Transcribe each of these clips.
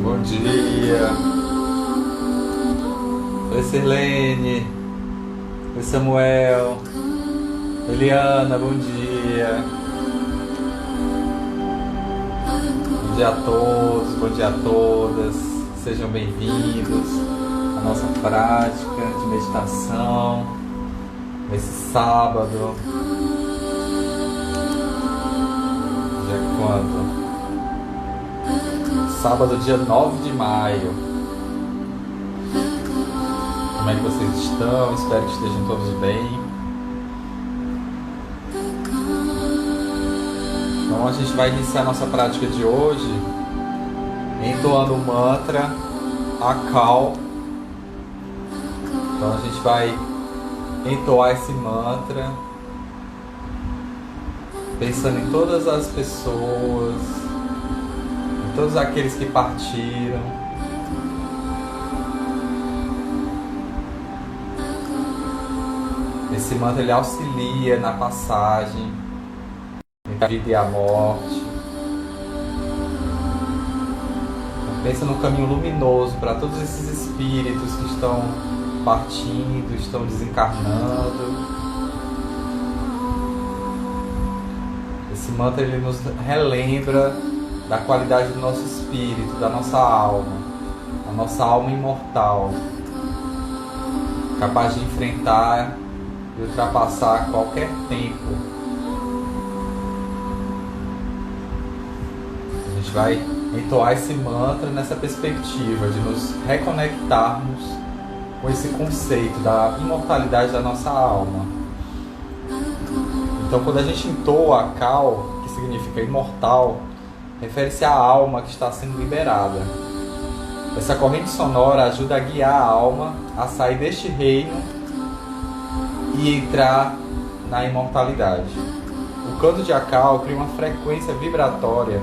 Bom dia. Oi, Sirlene. Oi, Samuel. Eliana, bom dia. Bom dia a todos, bom dia a todas. Sejam bem-vindos à nossa prática de meditação nesse sábado. Dia quando? Sábado, dia 9 de maio. Como é que vocês estão? Espero que estejam todos bem. Então a gente vai iniciar a nossa prática de hoje entoando o mantra Akal. Então a gente vai entoar esse mantra pensando em todas as pessoas, todos aqueles que partiram. Esse mantra ele auxilia na passagem entre a vida e a morte. Então, pensa no caminho luminoso para todos esses espíritos que estão partindo, estão desencarnando. Esse mantra ele nos relembra da qualidade do nosso espírito, da nossa alma, a nossa alma imortal, capaz de enfrentar e ultrapassar qualquer tempo. A gente vai entoar esse mantra nessa perspectiva de nos reconectarmos com esse conceito da imortalidade da nossa alma. Então, quando a gente entoa Akal, que significa imortal, refere-se à alma que está sendo liberada. Essa corrente sonora ajuda a guiar a alma a sair deste reino e entrar na imortalidade. O canto de Akal cria uma frequência vibratória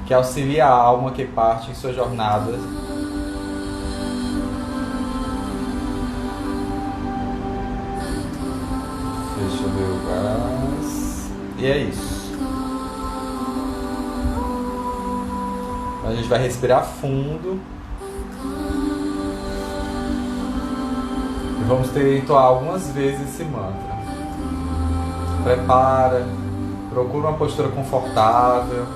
que auxilia a alma que parte em sua jornada. Deixa eu ver o gás. E é isso. A gente vai respirar fundo e vamos entoar algumas vezes esse mantra. Prepara, procura uma postura confortável.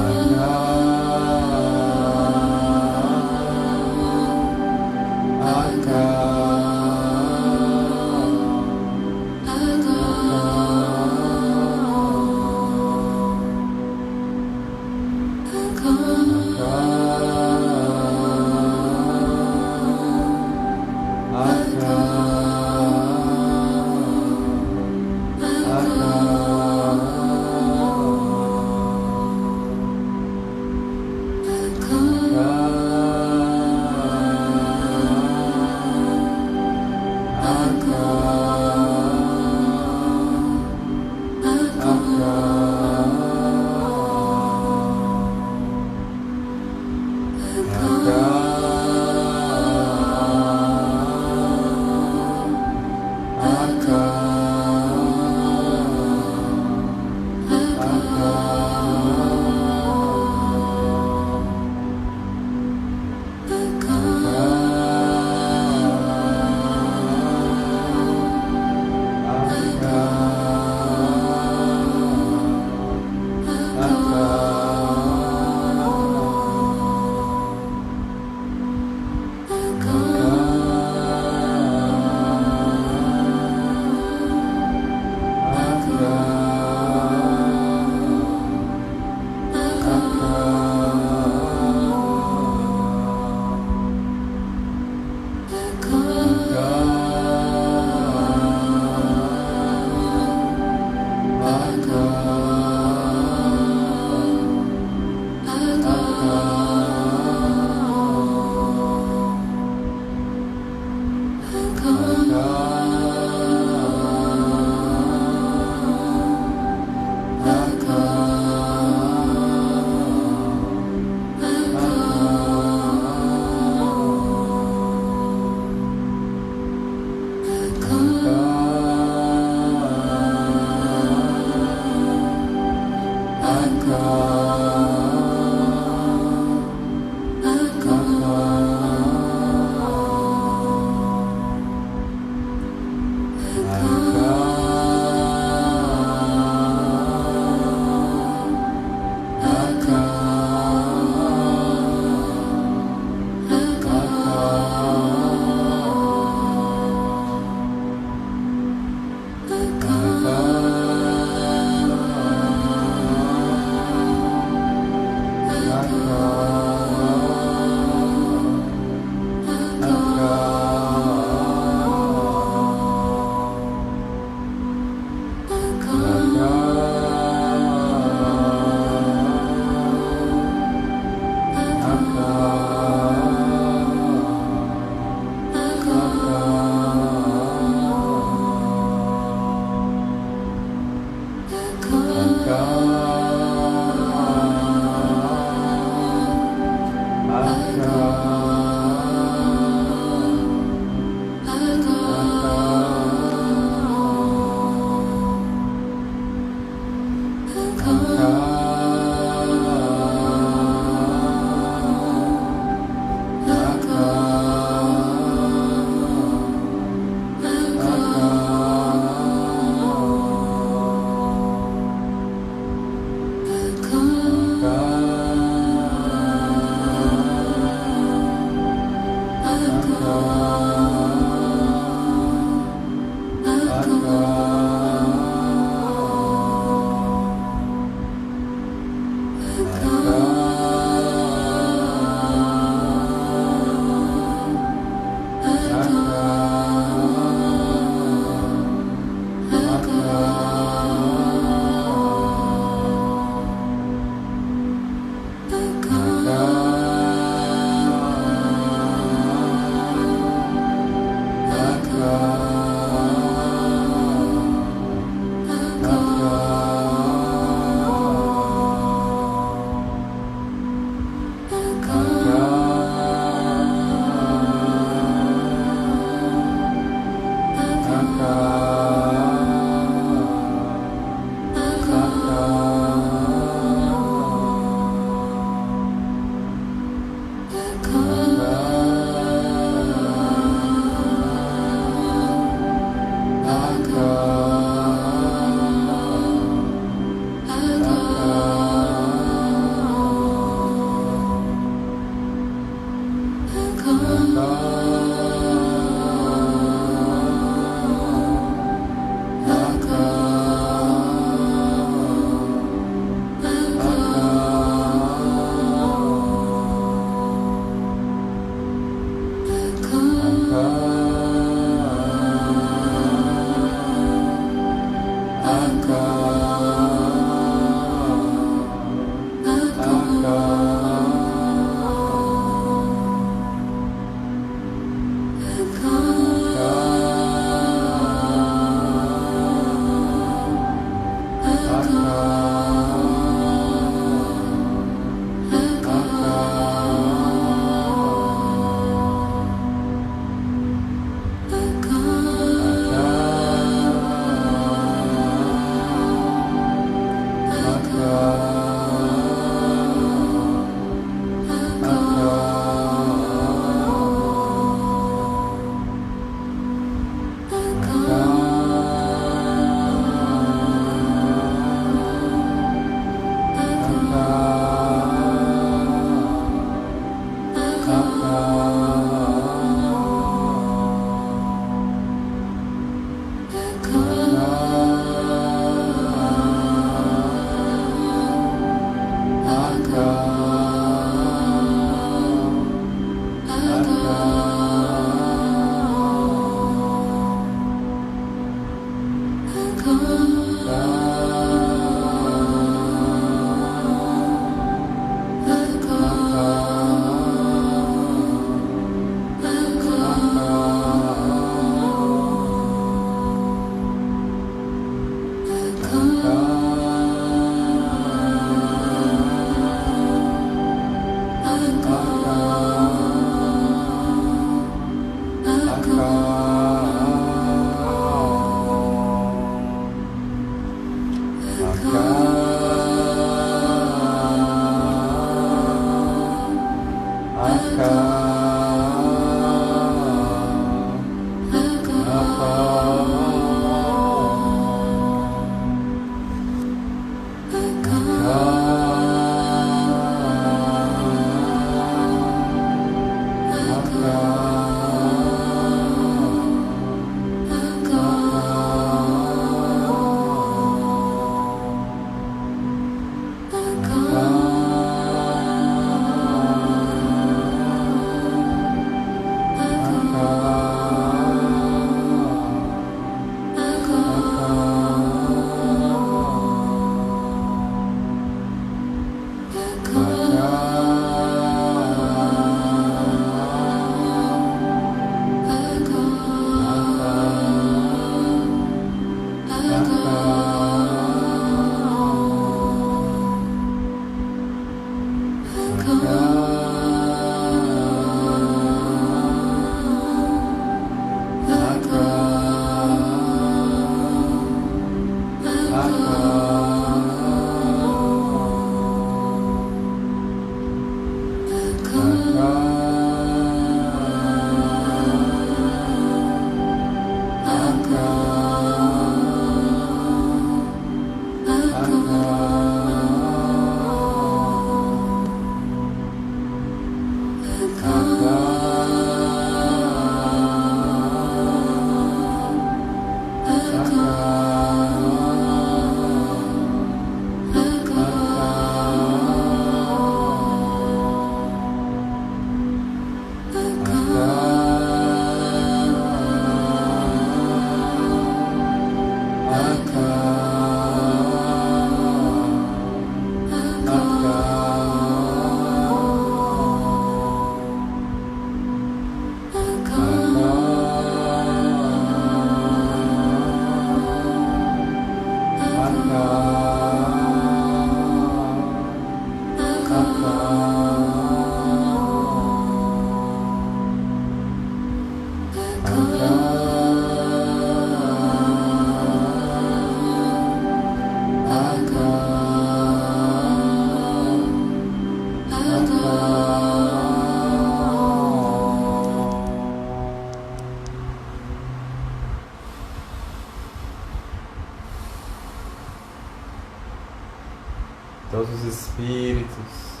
Todos os espíritos,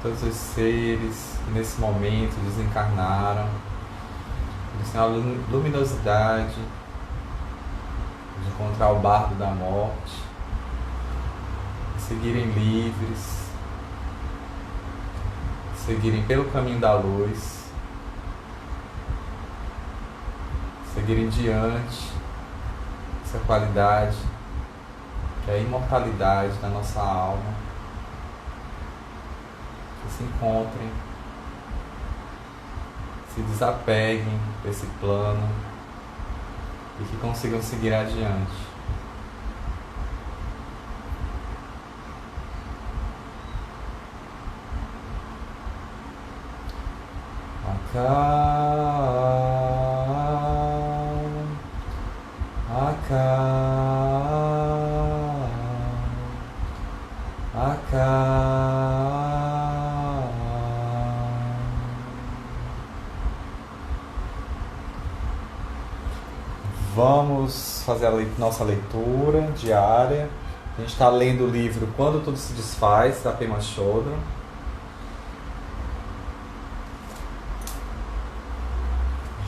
todos os seres que nesse momento desencarnaram, eles têm a luminosidade de encontrar o bardo da morte, de seguirem livres, de seguirem pelo caminho da luz, de seguirem diante dessa qualidade que é a imortalidade da nossa alma, que se encontrem, se desapeguem desse plano e que consigam seguir adiante. Vamos fazer a nossa leitura diária. A gente está lendo o livro Quando Tudo Se Desfaz, da Pema Chodron.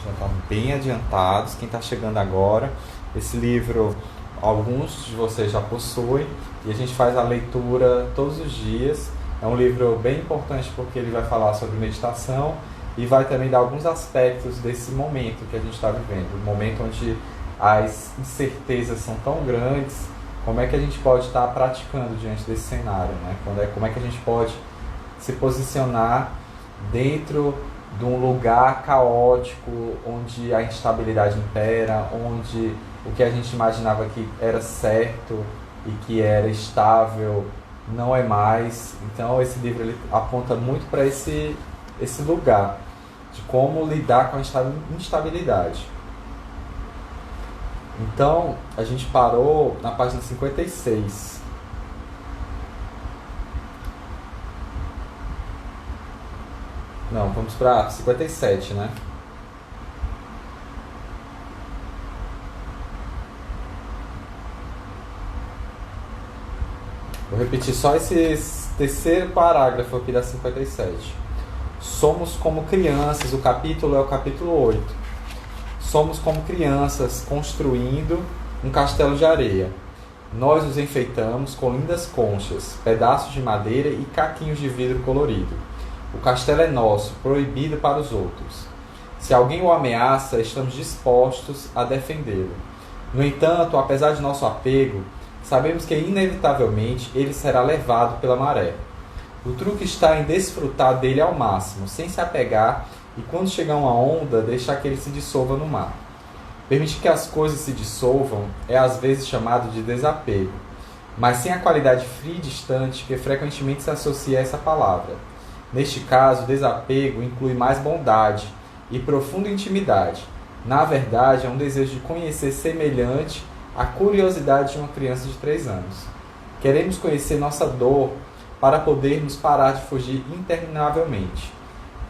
Já está bem adiantados. Quem está chegando agora, esse livro alguns de vocês já possuem e a gente faz a leitura todos os dias. É um livro bem importante porque ele vai falar sobre meditação e vai também dar alguns aspectos desse momento que a gente está vivendo, um momento onde as incertezas são tão grandes. Como é que a gente pode estar praticando diante desse cenário, né? Como é que a gente pode se posicionar dentro de um lugar caótico, onde a instabilidade impera, onde o que a gente imaginava que era certo e que era estável não é mais. Então esse livro ele aponta muito para esse lugar de como lidar com a instabilidade. Então a gente parou na página 56. Não, vamos para 57, né? Vou repetir só esse terceiro parágrafo aqui da 57. Somos como crianças, o capítulo é o capítulo 8. Somos como crianças construindo um castelo de areia. Nós os enfeitamos com lindas conchas, pedaços de madeira e caquinhos de vidro colorido. O castelo é nosso, proibido para os outros. Se alguém o ameaça, estamos dispostos a defendê-lo. No entanto, apesar de nosso apego, sabemos que inevitavelmente ele será levado pela maré. O truque está em desfrutar dele ao máximo, sem se apegar, e quando chegar uma onda, deixar que ele se dissolva no mar. Permitir que as coisas se dissolvam é às vezes chamado de desapego, mas sem a qualidade fria e distante que frequentemente se associa a essa palavra. Neste caso, desapego inclui mais bondade e profunda intimidade. Na verdade, é um desejo de conhecer semelhante à curiosidade de uma criança de 3 anos. Queremos conhecer nossa dor para podermos parar de fugir interminavelmente.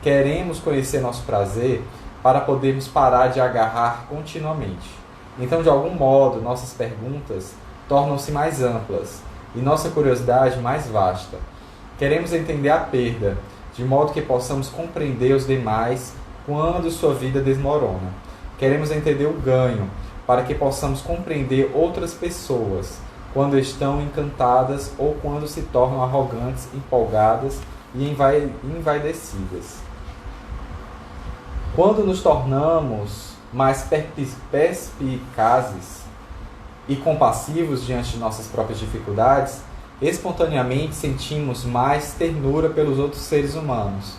Queremos conhecer nosso prazer para podermos parar de agarrar continuamente. Então, de algum modo, nossas perguntas tornam-se mais amplas e nossa curiosidade mais vasta. Queremos entender a perda, de modo que possamos compreender os demais quando sua vida desmorona. Queremos entender o ganho, para que possamos compreender outras pessoas quando estão encantadas ou quando se tornam arrogantes, empolgadas e envaidecidas. Quando nos tornamos mais perspicazes e compassivos diante de nossas próprias dificuldades, espontaneamente sentimos mais ternura pelos outros seres humanos.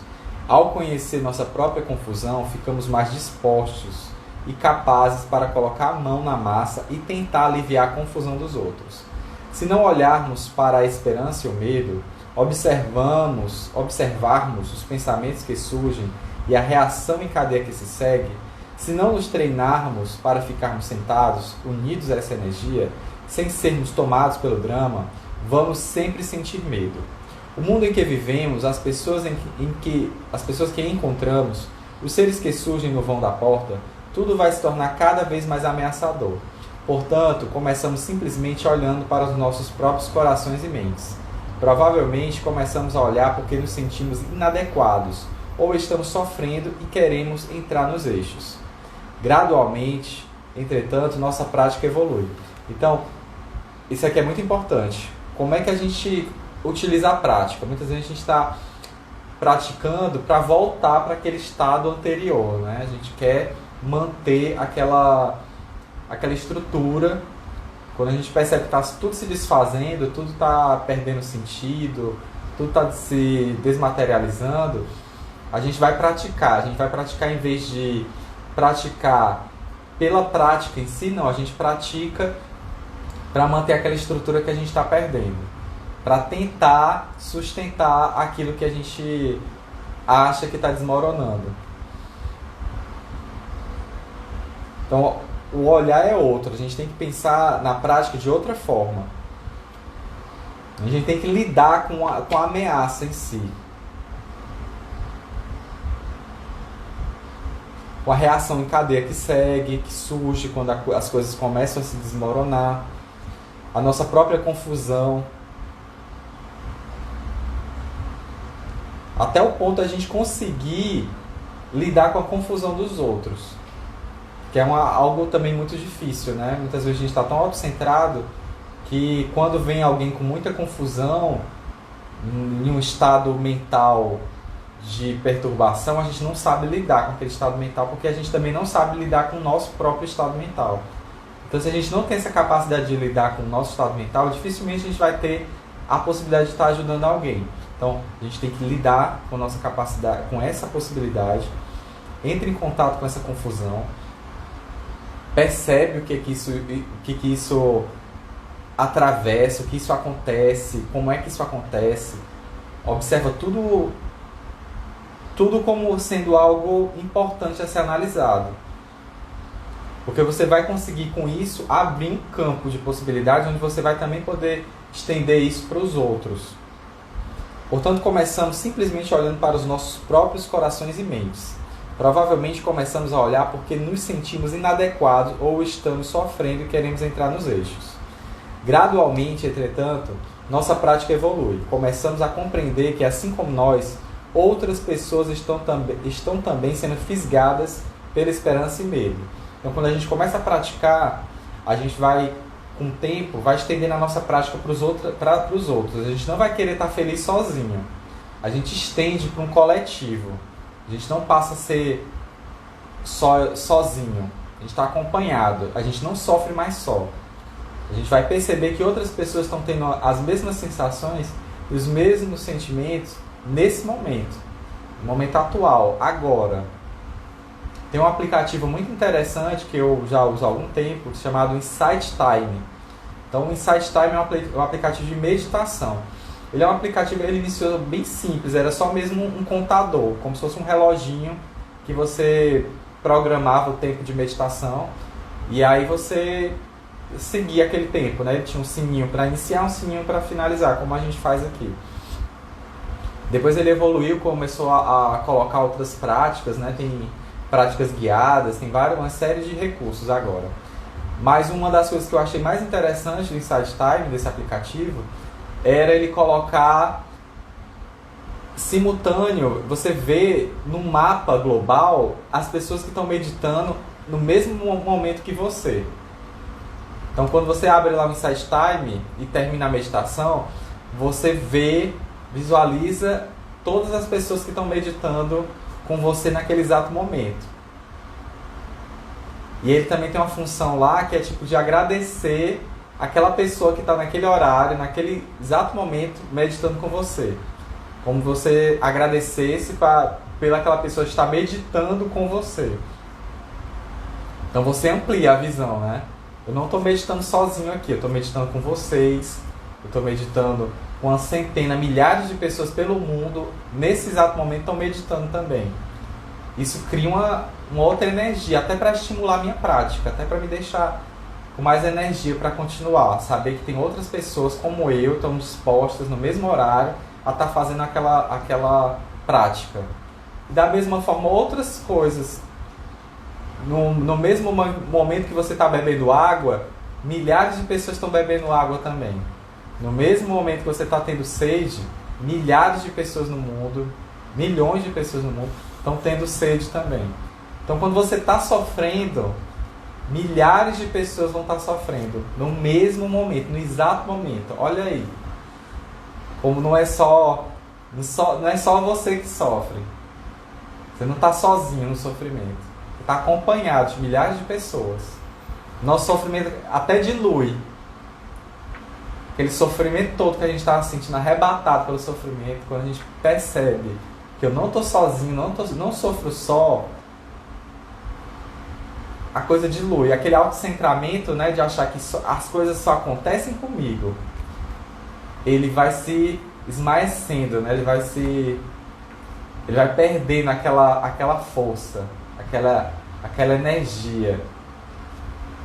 Ao conhecer nossa própria confusão, ficamos mais dispostos e capazes para colocar a mão na massa e tentar aliviar a confusão dos outros. Se não olharmos para a esperança e o medo, observarmos os pensamentos que surgem e a reação em cadeia que se segue, se não nos treinarmos para ficarmos sentados, unidos a essa energia, sem sermos tomados pelo drama, vamos sempre sentir medo. O mundo em que vivemos, as pessoas que encontramos, os seres que surgem no vão da porta, tudo vai se tornar cada vez mais ameaçador. Portanto, começamos simplesmente olhando para os nossos próprios corações e mentes. Provavelmente começamos a olhar porque nos sentimos inadequados, ou estamos sofrendo e queremos entrar nos eixos. Gradualmente, entretanto, nossa prática evolui. Então, isso aqui é muito importante. Como é que a gente utiliza a prática? Muitas vezes a gente está praticando para voltar para aquele estado anterior, né? A gente quer manter aquela estrutura. Quando a gente percebe que está tudo se desfazendo, tudo está perdendo sentido, tudo está se desmaterializando, a gente vai praticar. A gente vai praticar em vez de praticar pela prática em si, não. A gente pratica para manter aquela estrutura que a gente está perdendo, para tentar sustentar aquilo que a gente acha que está desmoronando. Então, o olhar é outro. A gente tem que pensar na prática de outra forma. A gente tem que lidar com a ameaça em si. Com a reação em cadeia que segue, que surge quando as coisas começam a se desmoronar. A nossa própria confusão. Até o ponto de a gente conseguir lidar com a confusão dos outros. Que é algo também muito difícil, né? Muitas vezes a gente está tão autocentrado que quando vem alguém com muita confusão, em um estado mental de perturbação, a gente não sabe lidar com aquele estado mental, porque a gente também não sabe lidar com o nosso próprio estado mental. Então, se a gente não tem essa capacidade de lidar com o nosso estado mental, dificilmente a gente vai ter a possibilidade de estar ajudando alguém. Então, a gente tem que lidar com a nossa capacidade, com essa possibilidade, entre em contato com essa confusão, percebe o que isso atravessa, o que isso acontece, como é que isso acontece, observa tudo como sendo algo importante a ser analisado. Porque você vai conseguir com isso abrir um campo de possibilidades onde você vai também poder estender isso para os outros. Portanto, começamos simplesmente olhando para os nossos próprios corações e mentes. Provavelmente começamos a olhar porque nos sentimos inadequados ou estamos sofrendo e queremos entrar nos eixos. Gradualmente, entretanto, nossa prática evolui. Começamos a compreender que, assim como nós, outras pessoas estão também sendo fisgadas pela esperança e medo. Então, quando a gente começa a praticar, a gente vai, com o tempo, vai estendendo a nossa prática para os outros. A gente não vai querer estar feliz sozinho. A gente estende para um coletivo. A gente não passa a ser sozinho. A gente está acompanhado. A gente não sofre mais só. A gente vai perceber que outras pessoas estão tendo as mesmas sensações e os mesmos sentimentos nesse momento. No momento atual, agora. Tem um aplicativo muito interessante que eu já uso há algum tempo, chamado Insight Time. Então, o Insight Time é um aplicativo de meditação. Ele é um aplicativo, ele iniciou bem simples, era só mesmo um contador, como se fosse um reloginho que você programava o tempo de meditação e aí você seguia aquele tempo, né? Ele tinha um sininho para iniciar, um sininho para finalizar, como a gente faz aqui. Depois ele evoluiu, começou a colocar outras práticas, né? Tem práticas guiadas, tem uma série de recursos agora. Mas uma das coisas que eu achei mais interessante do Insight Time, desse aplicativo, era ele colocar simultâneo, você vê no mapa global as pessoas que estão meditando no mesmo momento que você. Então, quando você abre lá o Insight Time e termina a meditação, você visualiza todas as pessoas que estão meditando com você naquele exato momento. E ele também tem uma função lá que é tipo de agradecer aquela pessoa que está naquele horário, naquele exato momento, meditando com você. Como você agradecesse pela aquela pessoa estar meditando com você. Então você amplia a visão, né? Eu não estou meditando sozinho aqui, eu estou meditando com vocês, eu estou meditando com uma centena, milhares de pessoas pelo mundo, nesse exato momento estão meditando também. Isso cria uma outra energia, até para estimular a minha prática, até para me deixar com mais energia para continuar. Saber que tem outras pessoas como eu, estão dispostas no mesmo horário a estar fazendo aquela prática. E da mesma forma, outras coisas. No mesmo momento que você está bebendo água, milhares de pessoas estão bebendo água também. No mesmo momento que você está tendo sede, milhares de pessoas no mundo, milhões de pessoas no mundo, estão tendo sede também. Então, quando você está sofrendo, milhares de pessoas vão estar sofrendo no mesmo momento, no exato momento. Olha aí. Como não é só você que sofre. Você não está sozinho no sofrimento. Você está acompanhado de milhares de pessoas. Nosso sofrimento até dilui. Aquele sofrimento todo que a gente está sentindo, arrebatado pelo sofrimento, quando a gente percebe que eu não estou sozinho, não sofro só, a coisa dilui. Aquele autocentramento, né, de achar que as coisas só acontecem comigo, ele vai se esmaecendo, né, ele vai perdendo aquela força, aquela energia.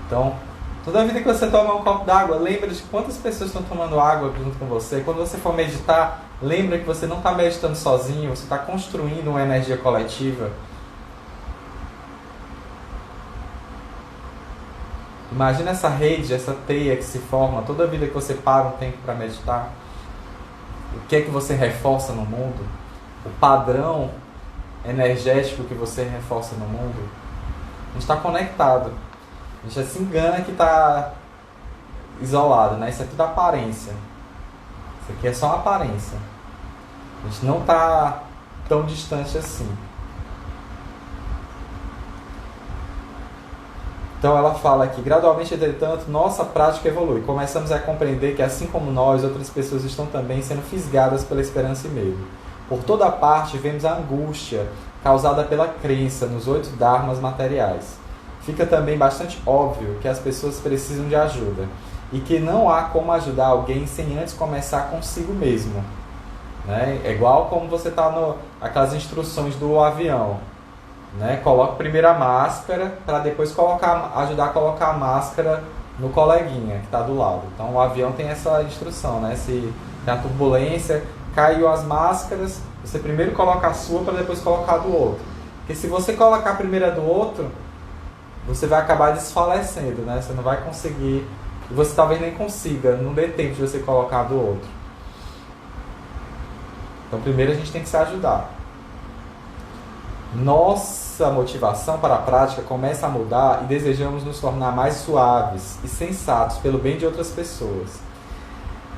Então, toda vida que você tomar um copo d'água, lembra de quantas pessoas estão tomando água junto com você. Quando você for meditar, lembra que você não está meditando sozinho, você está construindo uma energia coletiva. Imagina essa rede, essa teia que se forma toda vida que você para um tempo para meditar. O que é que você reforça no mundo? O padrão energético que você reforça no mundo. A gente está conectado. A gente já se engana que está isolado, né? Isso é tudo aparência. Isso aqui é só uma aparência. A gente não está tão distante assim. Então ela fala aqui, gradualmente, entretanto, nossa prática evolui. Começamos a compreender que, assim como nós, outras pessoas estão também sendo fisgadas pela esperança e medo. Por toda parte, vemos a angústia causada pela crença nos 8 dharmas materiais. Fica também bastante óbvio que as pessoas precisam de ajuda e que não há como ajudar alguém sem antes começar consigo mesmo. Né? É igual como você está aquelas instruções do avião. Né? Coloca primeiro a máscara para depois ajudar a colocar a máscara no coleguinha que está do lado. Então o avião tem essa instrução, né? Se tem a turbulência, caiu as máscaras, você primeiro coloca a sua para depois colocar a do outro. Porque se você colocar a primeira do outro, você vai acabar desfalecendo, né? Você não vai conseguir, e você talvez nem consiga, não dê tempo de você colocar a do outro. Então primeiro a gente tem que se ajudar. Nossa motivação para a prática começa a mudar e desejamos nos tornar mais suaves e sensatos pelo bem de outras pessoas.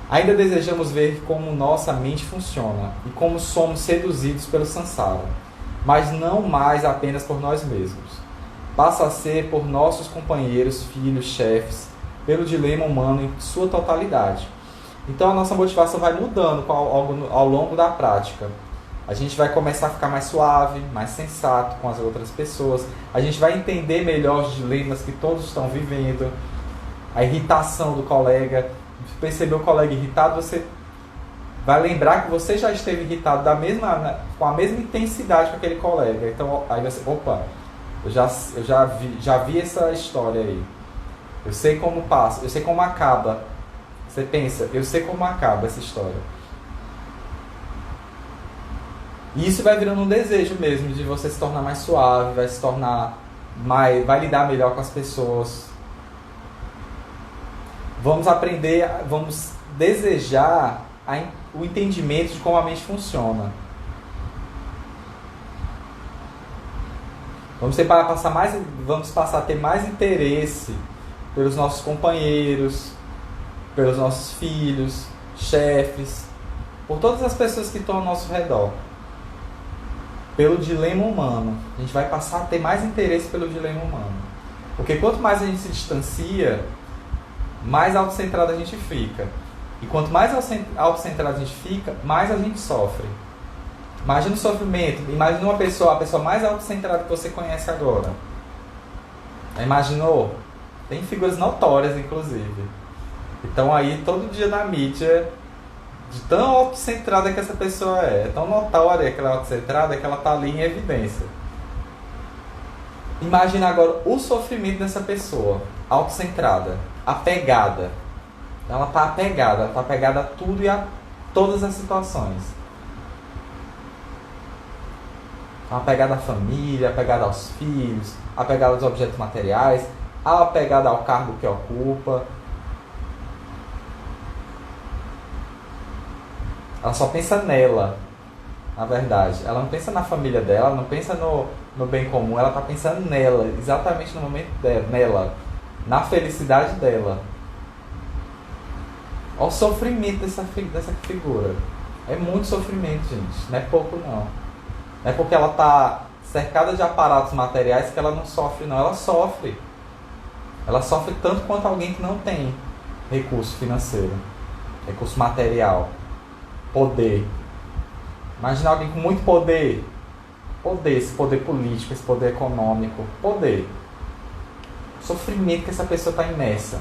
Ainda desejamos ver como nossa mente funciona e como somos seduzidos pelo samsara, mas não mais apenas por nós mesmos. Passa a ser por nossos companheiros, filhos, chefes, pelo dilema humano em sua totalidade. Então a nossa motivação vai mudando ao longo da prática. A gente vai começar a ficar mais suave, mais sensato com as outras pessoas. A gente vai entender melhor os dilemas que todos estão vivendo. A irritação do colega. Perceber o colega irritado, você vai lembrar que você já esteve irritado com a mesma intensidade com aquele colega. Então aí você, opa, eu já vi essa história aí. Eu sei como passa, eu sei como acaba. Você pensa, eu sei como acaba essa história. E isso vai virando um desejo mesmo de você se tornar mais suave, vai lidar melhor com as pessoas. Vamos desejar o entendimento de como a mente funciona. Vamos passar a ter mais interesse pelos nossos companheiros, pelos nossos filhos, chefes, por todas as pessoas que estão ao nosso redor. Pelo dilema humano. A gente vai passar a ter mais interesse pelo dilema humano. Porque quanto mais a gente se distancia, mais autocentrado a gente fica. E quanto mais autocentrado a gente fica, mais a gente sofre. Imagina o sofrimento. Imagina a pessoa mais autocentrada que você conhece agora. Imaginou? Tem figuras notórias, inclusive. Então aí, todo dia na mídia, de tão autocentrada que essa pessoa é tão notória que ela é autocentrada que ela está ali em evidência. Imagina agora o sofrimento dessa pessoa, autocentrada, apegada. Ela está apegada a tudo e a todas as situações. Apegada à família, apegada aos filhos, apegada aos objetos materiais, apegada ao cargo que ocupa. Ela só pensa nela, na verdade. Ela não pensa na família dela, não pensa no bem comum, ela está pensando nela, exatamente no momento dela, nela, na felicidade dela. Olha o sofrimento dessa figura. É muito sofrimento, gente. Não é pouco, não. Não é porque ela está cercada de aparatos materiais que ela não sofre, não. Ela sofre. Ela sofre tanto quanto alguém que não tem recurso financeiro, recurso material. Poder. Imagina alguém com muito poder. Esse poder político, esse poder econômico. Poder. O sofrimento que essa pessoa está imersa.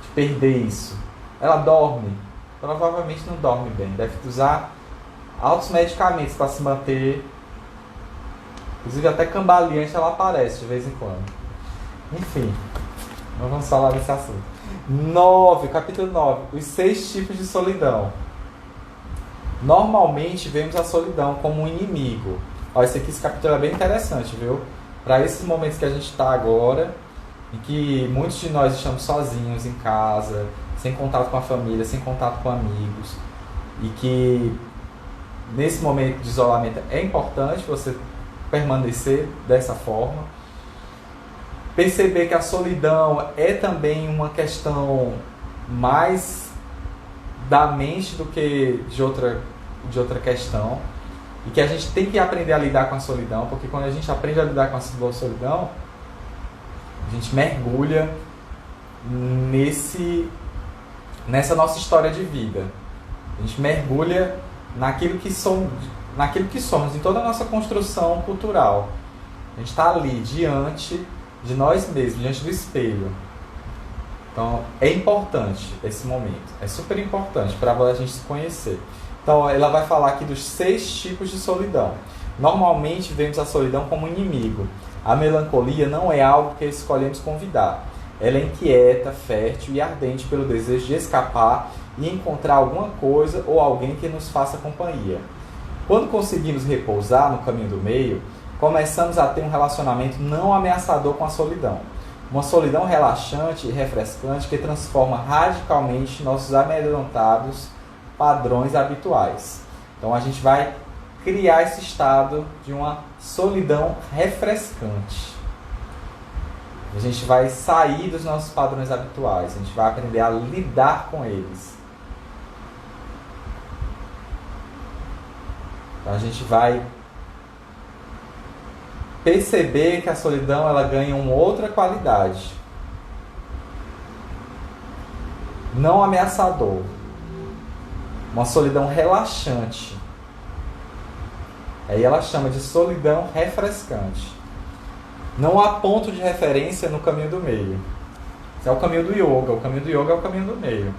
De perder isso. Ela dorme? Provavelmente não dorme bem. Deve usar altos medicamentos para se manter. Inclusive até cambaleante ela aparece de vez em quando. Enfim. Não vamos falar desse assunto. Capítulo 9. Os 6 tipos de solidão. Normalmente vemos a solidão como um inimigo. Olha, esse capítulo é bem interessante, viu? Para esses momentos que a gente está agora, em que muitos de nós estamos sozinhos em casa, sem contato com a família, sem contato com amigos, e que nesse momento de isolamento é importante você permanecer dessa forma. Perceber que a solidão é também uma questão mais da mente do que de outra questão, e que a gente tem que aprender a lidar com a solidão, porque quando a gente aprende a lidar com a solidão, a gente mergulha nessa nossa história de vida. A gente mergulha naquilo que somos, em toda a nossa construção cultural. A gente está ali diante de nós mesmos, diante do espelho. Então, é importante esse momento. É super importante para a gente se conhecer. Então, ela vai falar aqui dos 6 tipos de solidão. Normalmente, vemos a solidão como inimigo. A melancolia não é algo que escolhemos convidar. Ela é inquieta, fértil e ardente pelo desejo de escapar e encontrar alguma coisa ou alguém que nos faça companhia. Quando conseguimos repousar no caminho do meio, começamos a ter um relacionamento não ameaçador com a solidão. Uma solidão relaxante e refrescante que transforma radicalmente nossos amedrontados padrões habituais. Então a gente vai criar esse estado de uma solidão refrescante. A gente vai sair dos nossos padrões habituais, a gente vai aprender a lidar com eles. Então a gente vai perceber que a solidão ela ganha uma outra qualidade. Não ameaçador. Uma solidão relaxante. Aí ela chama de solidão refrescante. Não há ponto de referência no caminho do meio. Esse é o caminho do yoga. O caminho do yoga é o caminho do meio.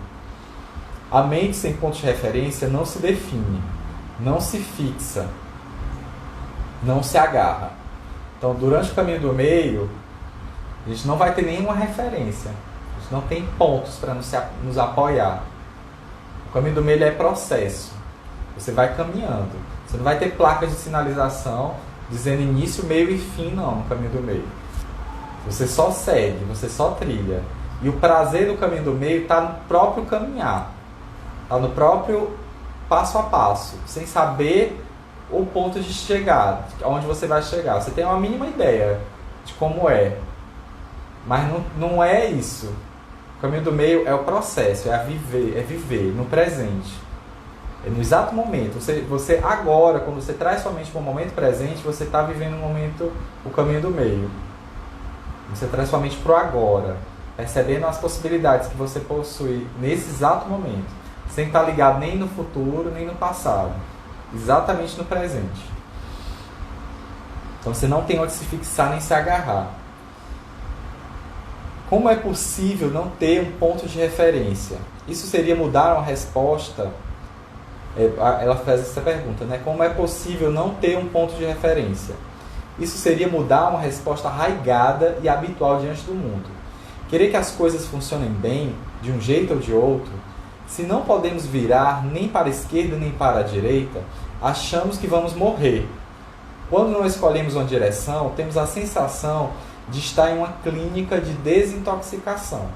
A mente sem ponto de referência não se define, não se fixa, não se agarra. Então, durante o caminho do meio, a gente não vai ter nenhuma referência. A gente não tem pontos para nos apoiar. O caminho do meio é processo. Você vai caminhando. Você não vai ter placas de sinalização dizendo início, meio e fim, não, no caminho do meio. Você só segue, você só trilha. E o prazer do caminho do meio está no próprio caminhar. Está no próprio passo a passo. Sem saber o ponto de chegar, onde você vai chegar. Você tem uma mínima ideia de como é. Mas não é isso. O caminho do meio é o processo, é viver no presente. É no exato momento. Você agora, quando você traz sua mente para o momento presente, você está vivendo o caminho do meio. Você traz sua mente para o agora, percebendo as possibilidades que você possui nesse exato momento, sem estar ligado nem no futuro, nem no passado. Exatamente no presente. Então você não tem onde se fixar nem se agarrar. Como é possível não ter um ponto de referência? Isso seria mudar uma resposta. Ela faz essa pergunta, né? Como é possível não ter um ponto de referência? Isso seria mudar uma resposta arraigada e habitual diante do mundo. Querer que as coisas funcionem bem, de um jeito ou de outro, se não podemos virar nem para a esquerda nem para a direita, achamos que vamos morrer. Quando não escolhemos uma direção, temos a sensação de estar em uma clínica de desintoxicação.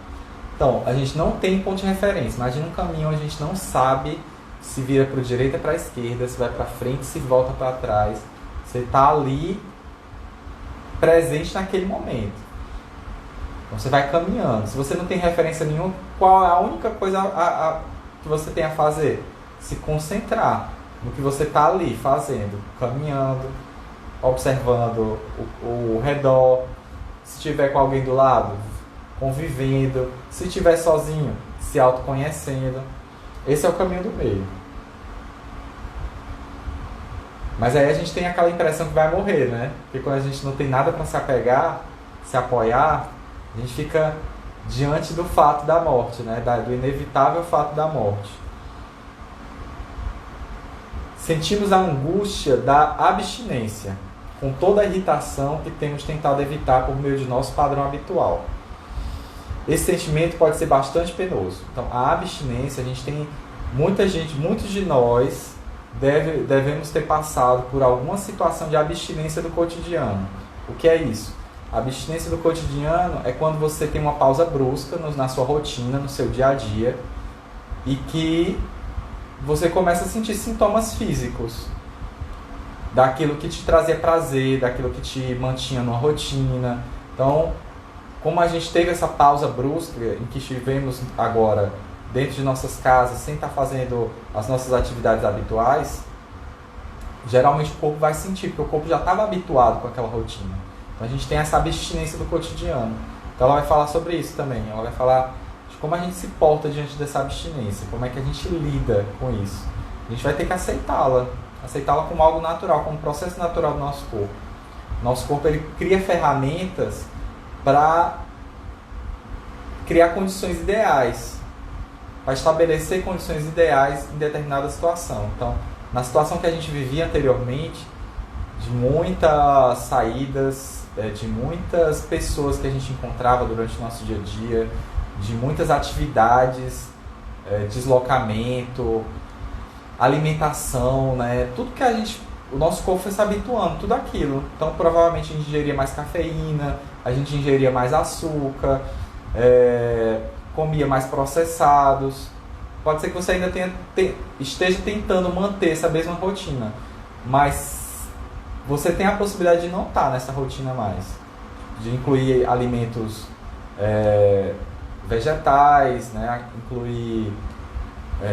Então, a gente não tem ponto de referência. Imagina um caminho onde a gente não sabe se vira para a direita ou para a esquerda, se vai para frente, se volta para trás. Você está ali presente naquele momento. Então você vai caminhando. Se você não tem referência nenhuma, qual é a única coisa que você tem a fazer? Se concentrar no que você está ali fazendo, caminhando, observando o redor. Se tiver com alguém do lado, convivendo. Se tiver sozinho, se autoconhecendo. Esse é o caminho do meio. Mas aí a gente tem aquela impressão que vai morrer, né? Porque quando a gente não tem nada para se apegar, se apoiar, a gente fica diante do fato da morte, né? Do inevitável fato da morte. Sentimos a angústia da abstinência, com toda a irritação que temos tentado evitar por meio de nosso padrão habitual. Esse sentimento pode ser bastante penoso. Então, a abstinência, a gente tem muitos de nós devemos ter passado por alguma situação de abstinência do cotidiano. O que é isso? A abstinência do cotidiano é quando você tem uma pausa brusca na sua rotina, no seu dia a dia, e que você começa a sentir sintomas físicos daquilo que te trazia prazer, daquilo que te mantinha numa rotina. Então, como a gente teve essa pausa brusca em que estivemos agora dentro de nossas casas, sem estar fazendo as nossas atividades habituais, geralmente o corpo vai sentir, porque o corpo já estava habituado com aquela rotina. Então a gente tem essa abstinência do cotidiano. Então ela vai falar sobre isso também. Ela vai falar de como a gente se porta diante dessa abstinência, como é que a gente lida com isso. A gente vai ter que aceitá-la como algo natural, como um processo natural do nosso corpo. Nosso corpo ele cria ferramentas para criar condições ideais, para estabelecer condições ideais em determinada situação. Então, na situação que a gente vivia anteriormente, de muitas saídas, de muitas pessoas que a gente encontrava durante o nosso dia a dia, de muitas atividades deslocamento, alimentação, né? Tudo que o nosso corpo foi se habituando, tudo aquilo. Então, provavelmente a gente ingeria mais cafeína, a gente ingeria mais açúcar, comia mais processados. Pode ser que você ainda esteja tentando manter essa mesma rotina, mas você tem a possibilidade de não estar nessa rotina mais, de incluir alimentos vegetais, né? Incluir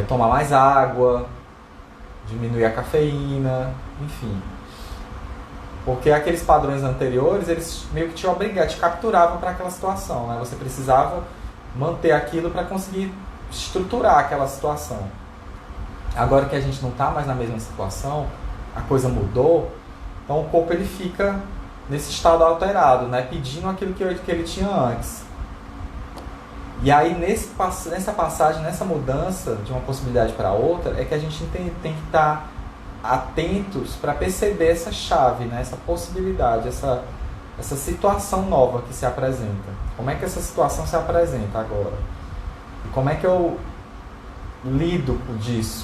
tomar mais água, diminuir a cafeína, enfim. Porque aqueles padrões anteriores, eles meio que te capturavam para aquela situação, né? Você precisava manter aquilo para conseguir estruturar aquela situação. Agora que a gente não está mais na mesma situação, a coisa mudou, então o corpo ele fica nesse estado alterado, né? Pedindo aquilo que ele tinha antes. E aí nessa passagem, nessa mudança de uma possibilidade para outra, é que a gente tem que estar atentos para perceber essa chave, né? Essa possibilidade, essa situação nova que se apresenta. Como é que essa situação se apresenta agora? E como é que eu lido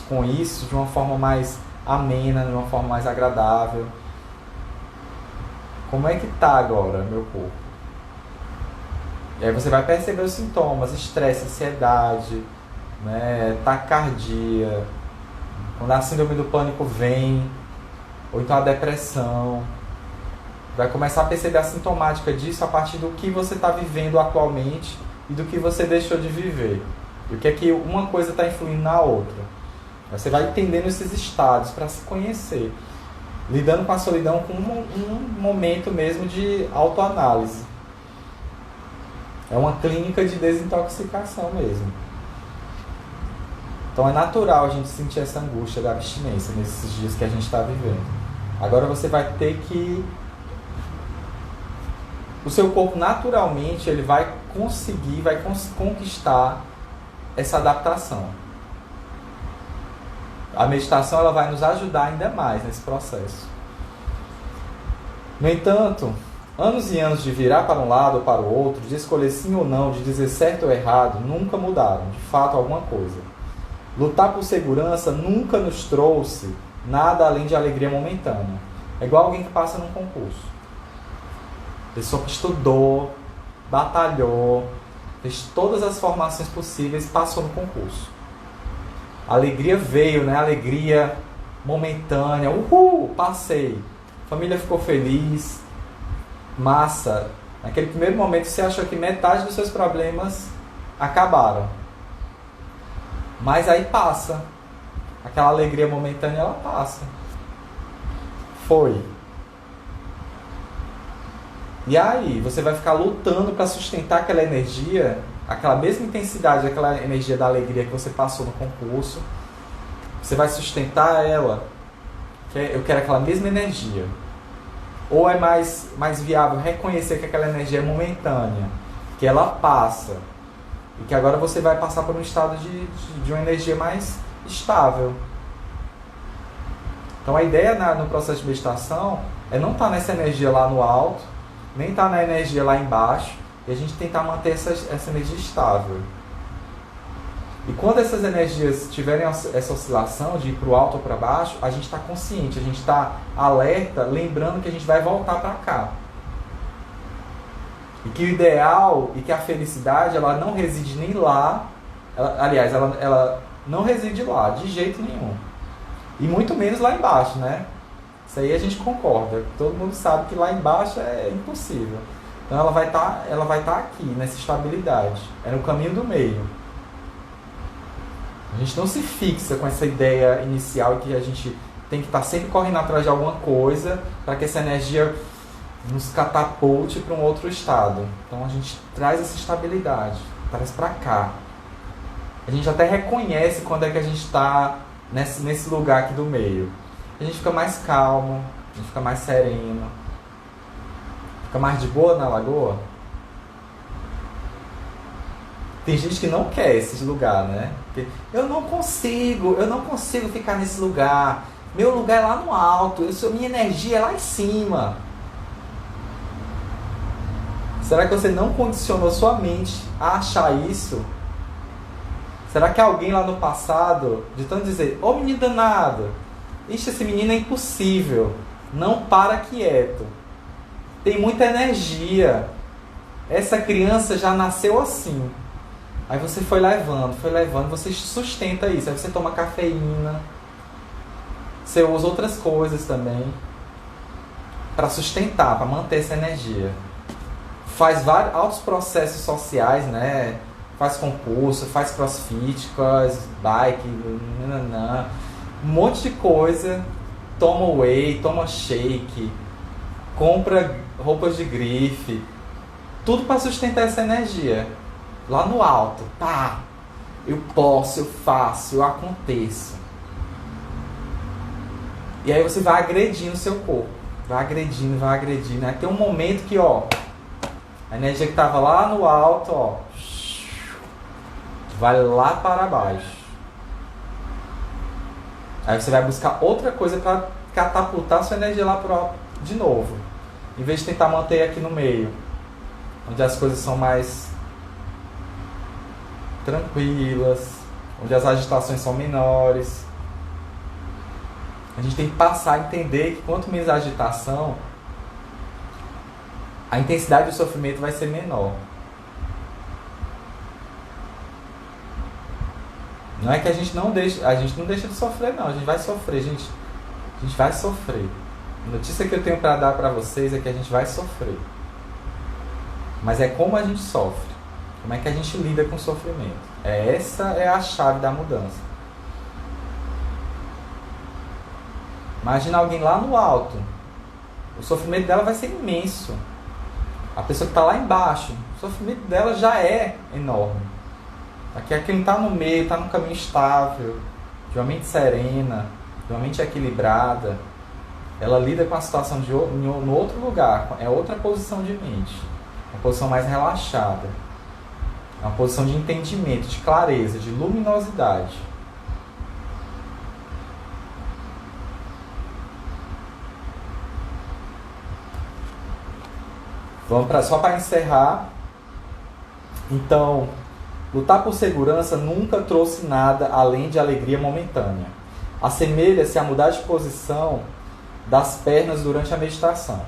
com isso de uma forma mais amena, de uma forma mais agradável? Como é que está agora meu corpo? E aí você vai perceber os sintomas: estresse, ansiedade, né? Taquicardia, quando a síndrome do pânico vem, ou então a depressão. Vai começar a perceber a sintomática disso a partir do que você está vivendo atualmente e do que você deixou de viver. E o que é que uma coisa está influindo na outra. Você vai entendendo esses estados para se conhecer, lidando com a solidão com um momento mesmo de autoanálise. É uma clínica de desintoxicação mesmo. Então é natural a gente sentir essa angústia da abstinência nesses dias que a gente está vivendo. Agora você vai ter que... O seu corpo naturalmente ele vai conseguir, vai conquistar essa adaptação. A meditação ela vai nos ajudar ainda mais nesse processo. No entanto, anos e anos de virar para um lado ou para o outro, de escolher sim ou não, de dizer certo ou errado, nunca mudaram, de fato, alguma coisa. Lutar por segurança nunca nos trouxe nada além de alegria momentânea. É igual alguém que passa num concurso. Pessoa que estudou, batalhou, fez todas as formações possíveis, passou no concurso. A alegria veio, né? A alegria momentânea. Uhul, passei. A família ficou feliz. Massa. Naquele primeiro momento você achou que metade dos seus problemas acabaram. Mas aí passa. Aquela alegria momentânea, ela passa. Foi. E aí, você vai ficar lutando para sustentar aquela energia, aquela mesma intensidade, aquela energia da alegria que você passou no concurso. Você vai sustentar ela. Eu quero aquela mesma energia. Ou é mais viável reconhecer que aquela energia é momentânea, que ela passa, e que agora você vai passar por um estado de uma energia mais estável. Então a ideia no processo de meditação é não estar nessa energia lá no alto, nem estar na energia lá embaixo, e a gente tentar manter essa energia estável. E quando essas energias tiverem essa oscilação de ir para o alto ou para baixo, a gente está consciente, a gente está alerta, lembrando que a gente vai voltar para cá. E que o ideal e que a felicidade, ela não reside nem lá, ela não reside lá, de jeito nenhum. E muito menos lá embaixo, né? Isso aí a gente concorda. Todo mundo sabe que lá embaixo é impossível. Então ela vai estar aqui, nessa estabilidade. É no caminho do meio. A gente não se fixa com essa ideia inicial que a gente tem que estar sempre correndo atrás de alguma coisa para que essa energia nos catapulte para um outro estado. Então a gente traz essa estabilidade, traz para cá. A gente até reconhece quando é que a gente está nesse lugar aqui do meio. A gente fica mais calmo, a gente fica mais sereno, fica mais de boa na lagoa. Tem gente que não quer esse lugar, né? Porque eu não consigo ficar nesse lugar. Meu lugar é lá no alto, minha energia é lá em cima. Será que você não condicionou sua mente a achar isso? Será que alguém lá no passado, de tanto dizer, ô menino danado, ixi, esse menino é impossível, não para quieto, tem muita energia, essa criança já nasceu assim. Aí você foi levando, você sustenta isso, aí você toma cafeína, você usa outras coisas também para sustentar, para manter essa energia. Faz vários altos processos sociais, né? Faz concurso, faz crossfit, faz bike, nananã, um monte de coisa, toma whey, toma shake, compra roupas de grife, tudo para sustentar essa energia. Lá no alto, tá, eu posso, eu faço, eu aconteço. E aí você vai agredindo o seu corpo, vai agredindo. Aí tem um momento que, ó, a energia que tava lá no alto, ó, vai lá para baixo. Aí você vai buscar outra coisa para catapultar sua energia lá para o alto de novo. Em vez de tentar manter aqui no meio, onde as coisas são mais tranquilas, onde as agitações são menores. A gente tem que passar a entender que quanto menos agitação, a intensidade do sofrimento vai ser menor. Não é que a gente não deixa de sofrer, não. A gente vai sofrer, gente. A gente vai sofrer. A notícia que eu tenho para dar para vocês é que a gente vai sofrer. Mas é como a gente sofre. Como é que a gente lida com o sofrimento. Essa é a chave da mudança. Imagina alguém lá no alto. O sofrimento dela vai ser imenso. A pessoa que está lá embaixo, o sofrimento dela já é enorme. Aqui é quem está no meio, está num caminho estável, de uma mente serena, de uma mente equilibrada. Ela lida com a situação no outro lugar, é outra posição de mente. Uma posição mais relaxada. É uma posição de entendimento, de clareza, de luminosidade. Só para encerrar. Então, lutar por segurança nunca trouxe nada além de alegria momentânea. Assemelha-se a mudar de posição das pernas durante a meditação.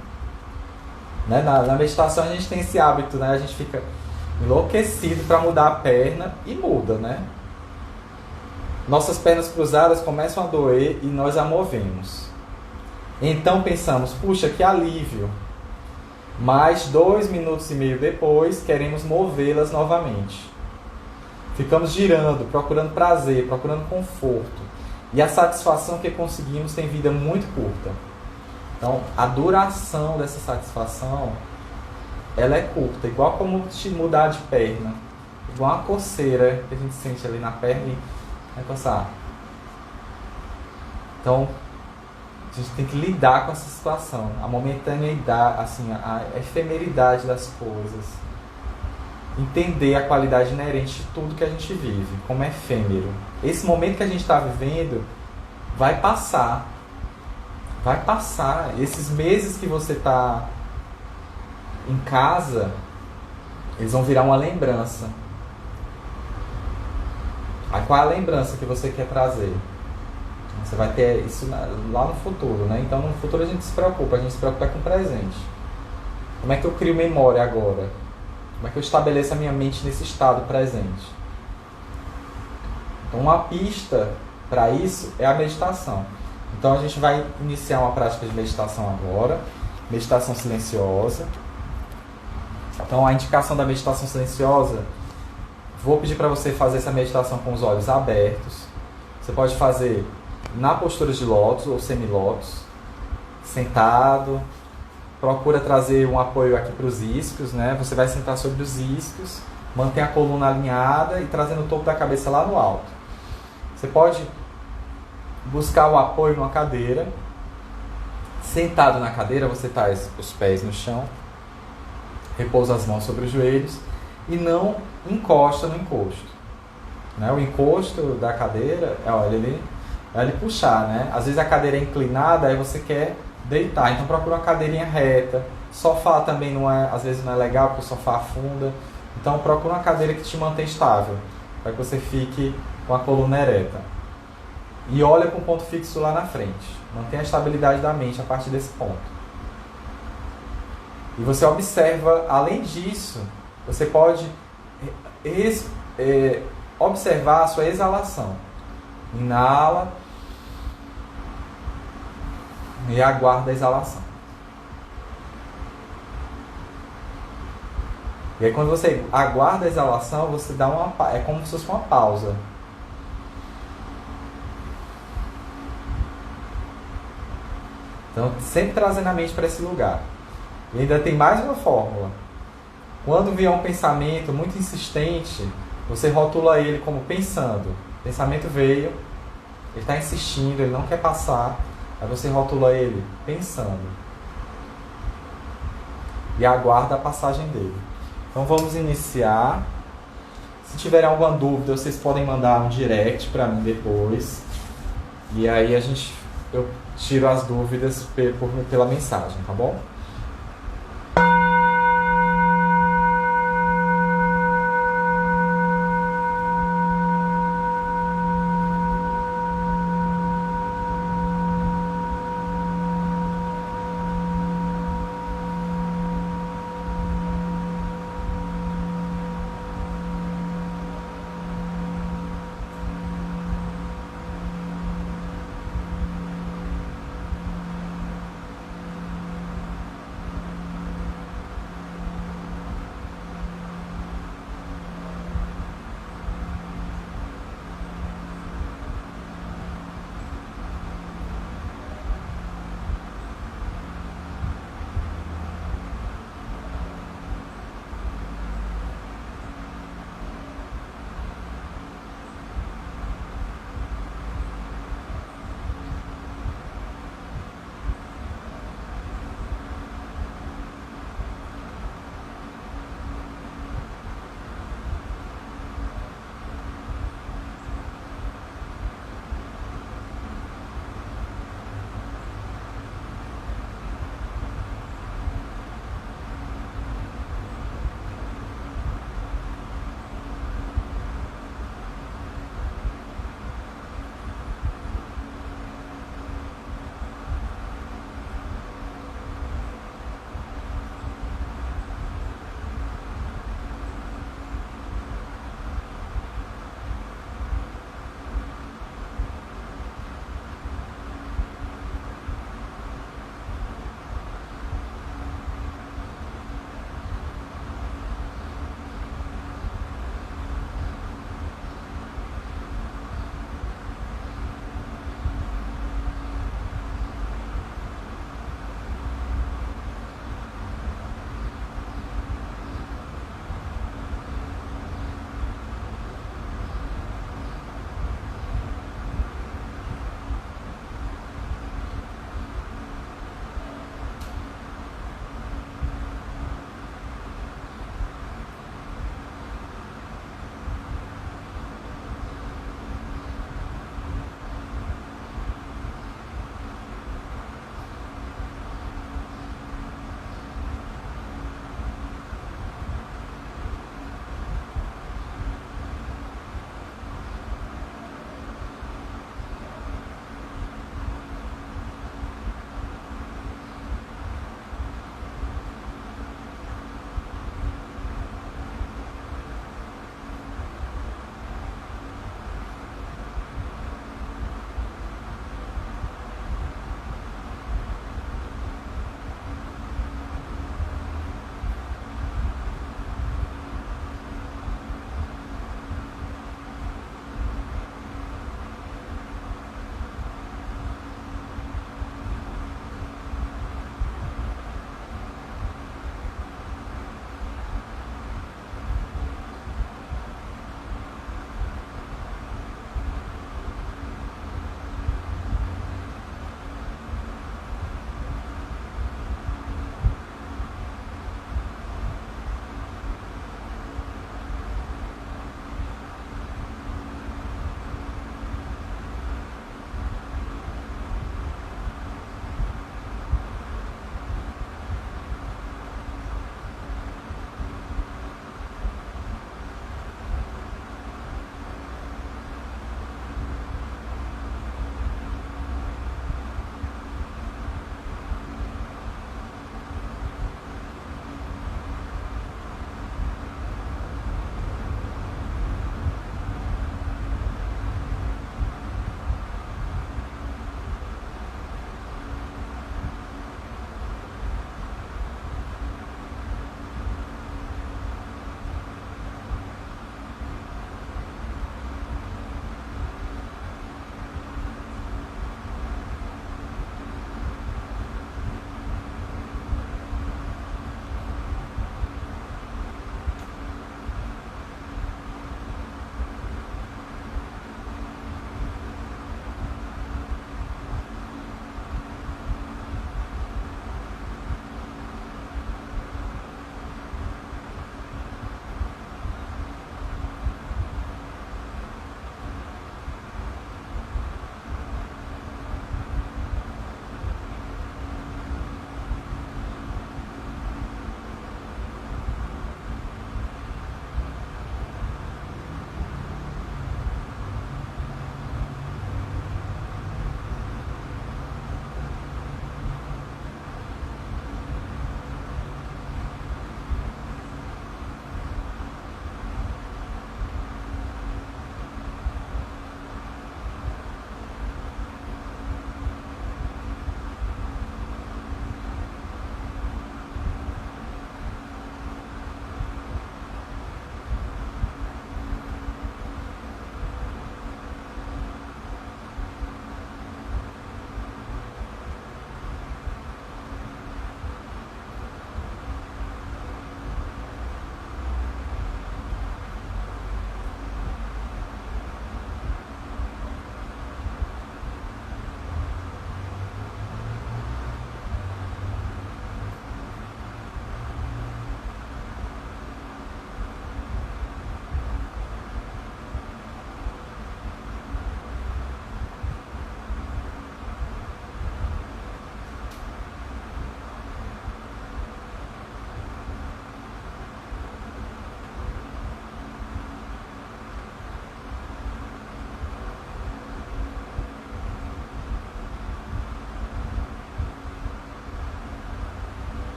Né? Na meditação a gente tem esse hábito, né? A gente fica enlouquecido para mudar a perna e muda, né? Nossas pernas cruzadas começam a doer e nós a movemos. Então pensamos, puxa, que alívio. Mas 2 minutos e meio depois, queremos movê-las novamente. Ficamos girando, procurando prazer, procurando conforto. E a satisfação que conseguimos tem vida muito curta. Então, a duração dessa satisfação, ela é curta. Igual como te mudar de perna. Igual uma coceira que a gente sente ali na perna e vai passar. Então, a gente tem que lidar com essa situação. A momentaneidade, assim, a efemeridade das coisas. Entender a qualidade inerente de tudo que a gente vive, como é efêmero. Esse momento que a gente está vivendo vai passar. Vai passar. Esses meses que você está em casa, eles vão virar uma lembrança. Aí qual é a lembrança que você quer trazer? Você vai ter isso lá no futuro, né? Então no futuro a gente se preocupa com o presente. Como é que eu crio memória agora? Como é que eu estabeleço a minha mente nesse estado presente? Então uma pista para isso é a meditação. Então a gente vai iniciar uma prática de meditação agora. Meditação silenciosa. Então a indicação da meditação silenciosa, vou pedir para você fazer essa meditação com os olhos abertos. Você pode fazer na postura de lótus ou semilótus, sentado. Procura trazer um apoio aqui para os isquios, né? Você vai sentar sobre os isquios, mantém a coluna alinhada e trazendo o topo da cabeça lá no alto. Você pode buscar o apoio numa cadeira. Sentado na cadeira, você traz os pés no chão, repousa as mãos sobre os joelhos e não encosta no encosto. Né? O encosto da cadeira, olha ali, é ele puxar, né? Às vezes a cadeira é inclinada, aí você quer deitar, então procura uma cadeirinha reta. Sofá também não é, às vezes não é legal porque o sofá afunda. Então procura uma cadeira que te mantém estável. para que você fique com a coluna ereta. E olha para um ponto fixo lá na frente. Mantenha a estabilidade da mente a partir desse ponto. E você observa, além disso, você pode observar a sua exalação. Inala e aguarda a exalação. E aí quando você aguarda a exalação, você dá é como se fosse uma pausa. Então, sempre trazendo a mente para esse lugar. E ainda tem mais uma fórmula. Quando vier um pensamento muito insistente, você rotula ele como pensando. O pensamento veio, ele está insistindo, ele não quer passar. Aí você rotula ele pensando. E aguarda a passagem dele. Então vamos iniciar. Se tiverem alguma dúvida, vocês podem mandar um direct para mim depois. E aí eu tiro as dúvidas pela mensagem, tá bom?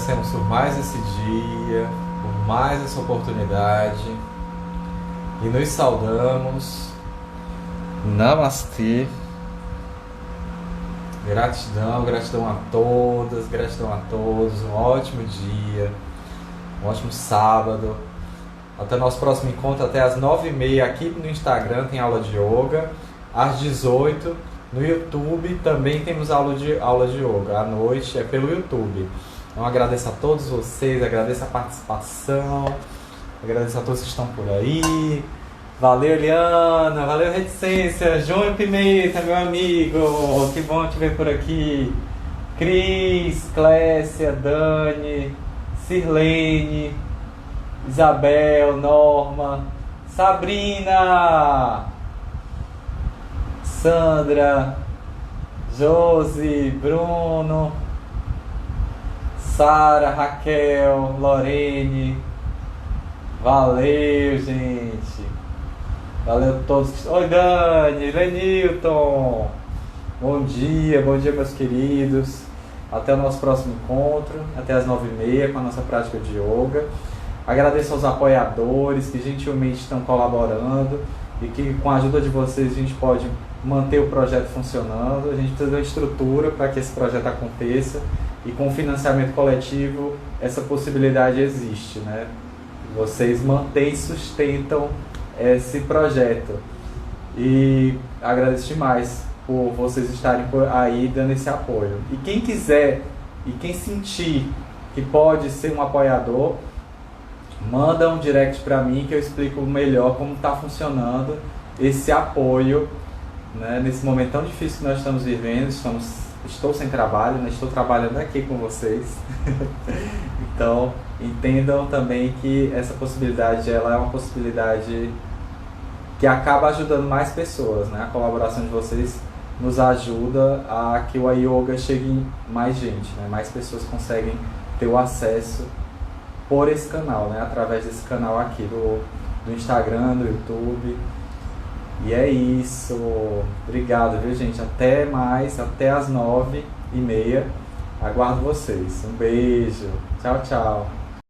agradecemos por mais esse dia, por mais essa oportunidade e nos saudamos. Namastê. Gratidão, gratidão a todas, gratidão a todos. Um ótimo dia, um ótimo sábado. Até o nosso próximo encontro, até às 9h30 aqui no Instagram tem aula de yoga. Às 18h no YouTube também temos aula de yoga. À noite é pelo YouTube. Então agradeço a todos vocês, agradeço a participação, agradeço a todos que estão por aí. Valeu, Eliana, valeu, Reticência, João Pimenta, meu amigo, que bom te ver por aqui. Cris, Clécia, Dani, Sirlene, Isabel, Norma, Sabrina, Sandra, Josi, Bruno, Sara, Raquel, Lorene. Valeu, gente. Valeu a todos. Oi, Dani, Lenilton. Bom dia, meus queridos. Até o nosso próximo encontro, até às 9h30 com a nossa prática de yoga. Agradeço aos apoiadores que gentilmente estão colaborando e que com a ajuda de vocês a gente pode manter o projeto funcionando. A gente precisa de uma estrutura para que esse projeto aconteça e com o financiamento coletivo essa possibilidade existe, né? Vocês mantêm e sustentam esse projeto e agradeço demais por vocês estarem por aí dando esse apoio. E quem quiser e quem sentir que pode ser um apoiador, manda um direct para mim que eu explico melhor como está funcionando esse apoio, né, nesse momento tão difícil que nós estamos vivendo. Estou sem trabalho, né, estou trabalhando aqui com vocês. Então entendam também que essa possibilidade ela é uma possibilidade que acaba ajudando mais pessoas, né? A colaboração de vocês nos ajuda a que o yoga chegue em mais gente, né? Mais pessoas conseguem ter o acesso por esse canal, né? Através desse canal aqui do Instagram, do YouTube. E é isso. Obrigado, viu, gente? Até mais, até às 9h30. Aguardo vocês. Um beijo. Tchau, tchau.